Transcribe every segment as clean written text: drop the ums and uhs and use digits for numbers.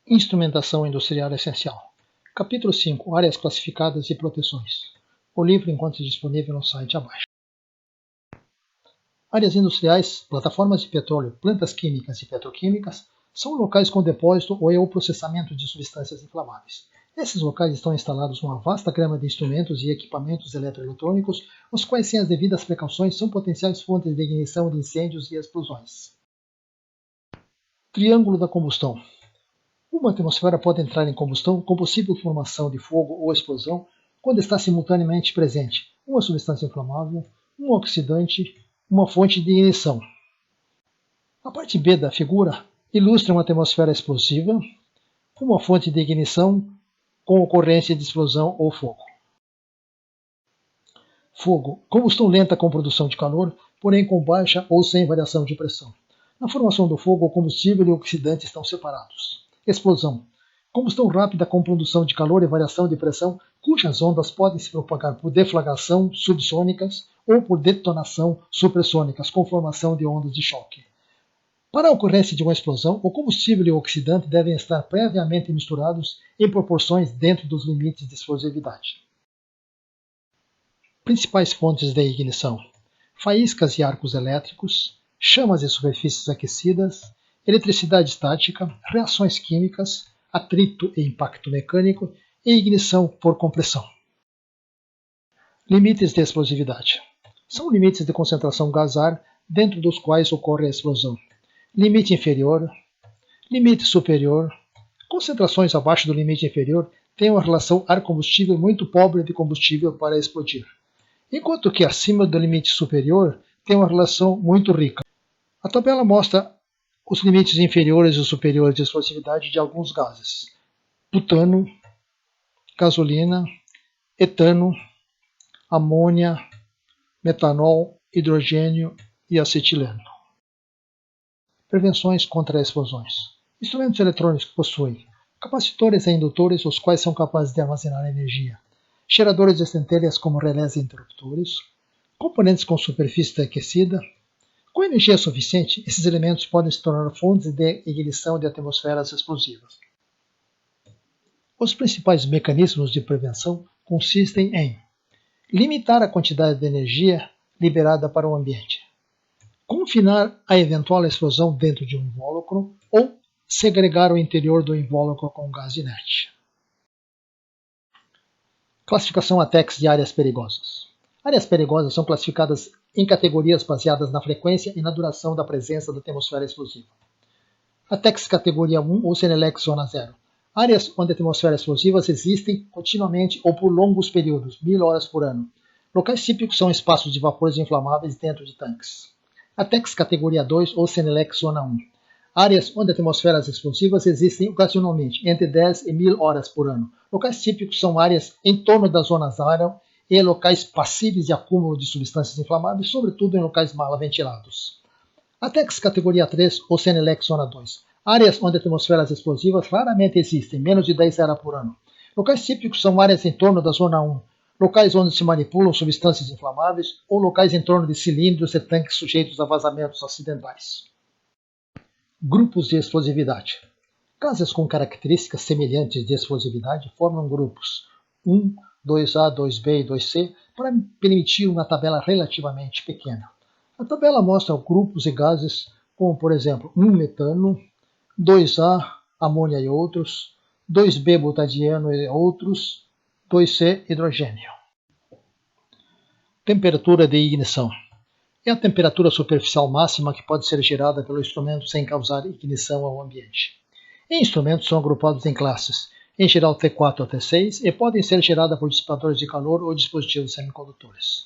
Instrumentação Industrial Essencial. Capítulo 5. Áreas classificadas e proteções. O livro encontra-se disponível no site abaixo. Áreas industriais, plataformas de petróleo, plantas químicas e petroquímicas são locais com depósito ou processamento de substâncias inflamáveis. Esses locais estão instalados uma vasta gama de instrumentos e equipamentos eletroeletrônicos, os quais, sem as devidas precauções, são potenciais fontes de ignição de incêndios e explosões. Triângulo da combustão. Uma atmosfera pode entrar em combustão com possível formação de fogo ou explosão quando está simultaneamente presente uma substância inflamável, um oxidante, uma fonte de ignição. A parte B da figura ilustra uma atmosfera explosiva, uma fonte de ignição com ocorrência de explosão ou fogo. Fogo. Combustão lenta com produção de calor, porém com baixa ou sem variação de pressão. Na formação do fogo, o combustível e o oxidante estão separados. Explosão. Combustão rápida com produção de calor e variação de pressão, cujas ondas podem se propagar por deflagração subsônicas ou por detonação supersônicas, com formação de ondas de choque. Para a ocorrência de uma explosão, o combustível e o oxidante devem estar previamente misturados em proporções dentro dos limites de explosividade. Principais fontes de ignição: faíscas e arcos elétricos, chamas e superfícies aquecidas, eletricidade estática, reações químicas, atrito e impacto mecânico e ignição por compressão. Limites de explosividade. São limites de concentração gás-ar dentro dos quais ocorre a explosão. Limite inferior, limite superior. Concentrações abaixo do limite inferior têm uma relação ar-combustível muito pobre de combustível para explodir, enquanto que acima do limite superior tem uma relação muito rica. A tabela mostra os limites inferiores e superiores de explosividade de alguns gases: butano, gasolina, etano, amônia, metanol, hidrogênio e acetileno. Prevenções contra explosões. Instrumentos eletrônicos possuem capacitores e indutores, os quais são capazes de armazenar energia, geradores de centelhas como relés e interruptores, componentes com superfície aquecida. Com energia suficiente, esses elementos podem se tornar fontes de ignição de atmosferas explosivas. Os principais mecanismos de prevenção consistem em limitar a quantidade de energia liberada para o ambiente, confinar a eventual explosão dentro de um invólucro ou segregar o interior do invólucro com gás inerte. Classificação ATEX de áreas perigosas. Áreas perigosas são classificadas em categorias baseadas na frequência e na duração da presença da atmosfera explosiva. ATEX categoria 1 ou SENELEC zona 0. Áreas onde atmosferas explosivas existem continuamente ou por longos períodos, 1000 horas por ano. Locais típicos são espaços de vapores inflamáveis dentro de tanques. ATEX categoria 2 ou SENELEC zona 1. Áreas onde atmosferas explosivas existem ocasionalmente, entre 10 e 1000 horas por ano. Locais típicos são áreas em torno da zona zero e locais passíveis de acúmulo de substâncias inflamáveis, sobretudo em locais mal ventilados. ATEX categoria 3 ou SENELEC zona 2. Áreas onde atmosferas explosivas raramente existem, menos de 10 horas por ano. Locais típicos são áreas em torno da zona 1, locais onde se manipulam substâncias inflamáveis ou locais em torno de cilindros e tanques sujeitos a vazamentos acidentais. Grupos de explosividade. Gases com características semelhantes de explosividade formam grupos 1, 2A, 2B e 2C para permitir uma tabela relativamente pequena. A tabela mostra grupos e gases como, por exemplo, 1 metano, 2A, amônia e outros, 2B, butadieno e outros, 2C, hidrogênio. Temperatura de ignição. É a temperatura superficial máxima que pode ser gerada pelo instrumento sem causar ignição ao ambiente. E instrumentos são agrupados em classes, em geral T4 a T6, e podem ser geradas por dissipadores de calor ou dispositivos semicondutores.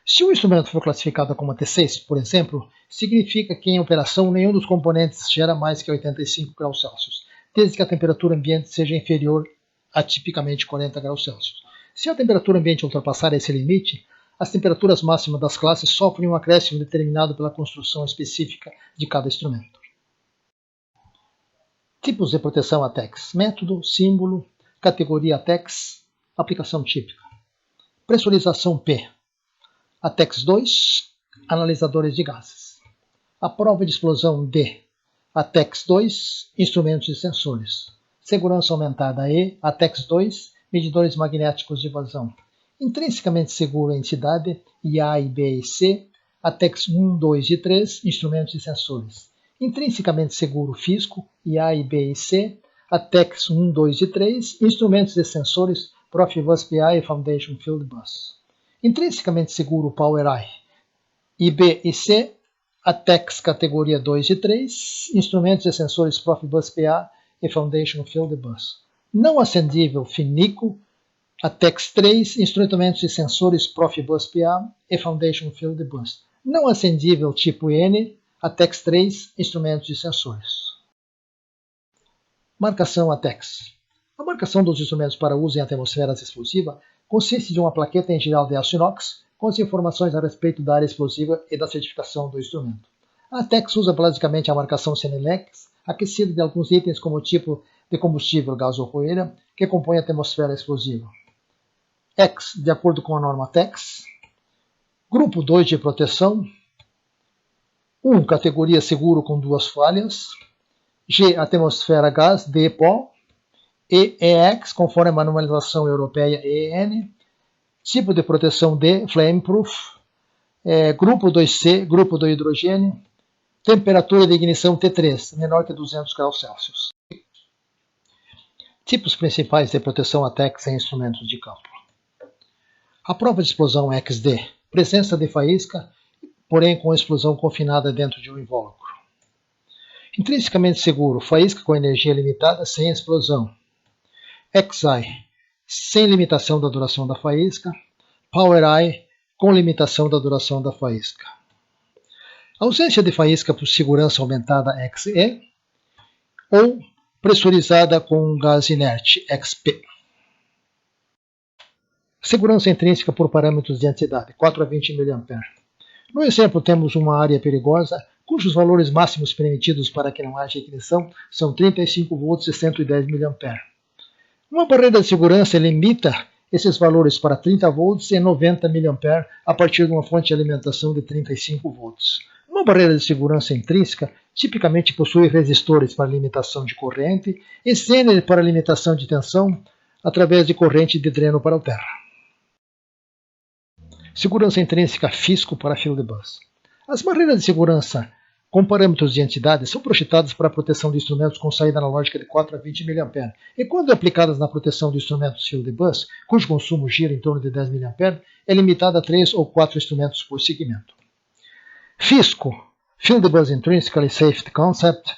Se um instrumento for classificado como T6, por exemplo, significa que em operação nenhum dos componentes gera mais que 85 graus Celsius, desde que a temperatura ambiente seja inferior a tipicamente 40 graus Celsius. Se a temperatura ambiente ultrapassar esse limite, as temperaturas máximas das classes sofrem um acréscimo determinado pela construção específica de cada instrumento. Tipos de proteção ATEX. Método, símbolo, categoria ATEX, aplicação típica. Pressurização P. ATEX 2, analisadores de gases. A prova de explosão D. ATEX 2, instrumentos e sensores. segurança aumentada E, ATEX 2, medidores magnéticos de vazão. Intrinsecamente seguro entidade, IA e B e C, ATEX 1, 2 e 3, instrumentos e sensores. Intrinsecamente seguro fisco, IA e B e C, ATEX 1, 2 e 3, instrumentos e sensores, Profibus PI e Foundation Field Bus. Intrinsecamente seguro PowerEye, IB e C, ATEX categoria 2 e 3, instrumentos e sensores Profibus PA e Foundation Field Bus. Não acendível FINICO, ATEX 3, instrumentos e sensores Profibus PA e Foundation Field Bus. Não acendível tipo N, ATEX 3, instrumentos e sensores. Marcação ATEX. A marcação dos instrumentos para uso em atmosferas explosiva consiste de uma plaqueta em geral de aço inox com as informações a respeito da área explosiva e da certificação do instrumento. A ATEX usa basicamente a marcação CNLEX, aquecida de alguns itens como o tipo de combustível, gás ou poeira, que compõe a atmosfera explosiva. X, de acordo com a norma ATEX. Grupo 2 de proteção. 1, categoria seguro com 2 falhas. G, atmosfera gás, D, pó. E, EX, conforme a manualização europeia EN. Tipo de proteção D, flameproof. Grupo 2C, grupo do hidrogênio. Temperatura de ignição T3, menor que 200 graus Celsius. Tipos principais de proteção ATEX em instrumentos de campo. A prova de explosão XD, presença de faísca, porém com explosão confinada dentro de um invólucro. Intrinsecamente seguro, faísca com energia limitada sem explosão. XI, sem limitação da duração da faísca. PowerEye, com limitação da duração da faísca. Ausência de faísca por segurança aumentada XE ou pressurizada com gás inerte XP. Segurança intrínseca por parâmetros de entidade, 4 a 20 mA. No exemplo, temos uma área perigosa, cujos valores máximos permitidos para que não haja ignição são 35 volts e 110 mA. Uma barreira de segurança limita esses valores para 30 volts e 90 mA a partir de uma fonte de alimentação de 35 volts. Uma barreira de segurança intrínseca tipicamente possui resistores para limitação de corrente e Zener para limitação de tensão através de corrente de dreno para o terra. Segurança intrínseca fisco para field bus. As barreiras de segurança com parâmetros de entidade são projetadas para a proteção de instrumentos com saída analógica de 4 a 20 mA e quando aplicadas na proteção de instrumentos field bus, cujo consumo gira em torno de 10 mA, é limitada a 3 ou 4 instrumentos por segmento. Fisco, Field Bus Intrinsically Safety Concept,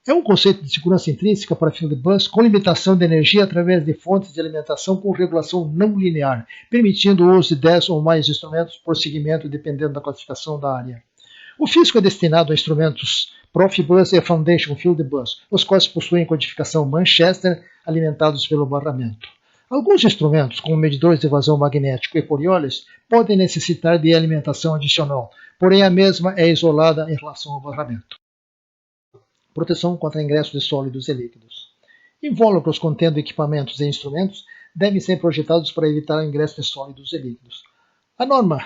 é um conceito de segurança intrínseca para field bus com limitação de energia através de fontes de alimentação com regulação não linear, permitindo o uso de 10 ou mais instrumentos por segmento dependendo da classificação da área. O fisco é destinado a instrumentos Profibus e Foundation Field Bus, os quais possuem codificação Manchester alimentados pelo barramento. Alguns instrumentos, como medidores de vazão magnético e Coriolis, podem necessitar de alimentação adicional, porém a mesma é isolada em relação ao barramento. Proteção contra ingresso de sólidos e líquidos. Invólucros contendo equipamentos e instrumentos devem ser projetados para evitar o ingresso de sólidos e líquidos. A norma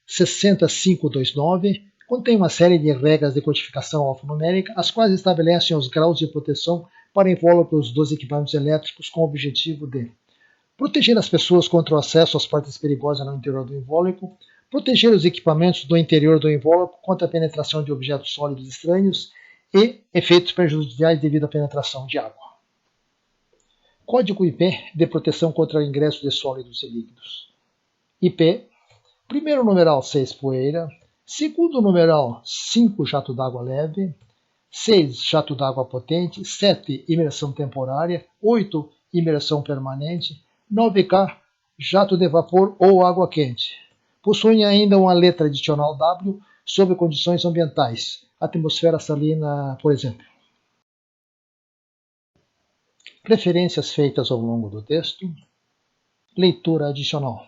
60529 contém uma série de regras de codificação alfanumérica, as quais estabelecem os graus de proteção para invólucros dos equipamentos elétricos com o objetivo de proteger as pessoas contra o acesso às partes perigosas no interior do invólucro, proteger os equipamentos do interior do invólucro contra a penetração de objetos sólidos estranhos e efeitos prejudiciais devido à penetração de água. Código IP de proteção contra o ingresso de sólidos e líquidos. IP, primeiro numeral 6 poeira, segundo numeral 5 jato d'água leve, 6 jato d'água potente, 7 imersão temporária, 8 imersão permanente, 9K jato de vapor ou água quente. Possuem ainda uma letra adicional W sob condições ambientais, atmosfera salina, por exemplo. Referências feitas ao longo do texto. Leitura adicional.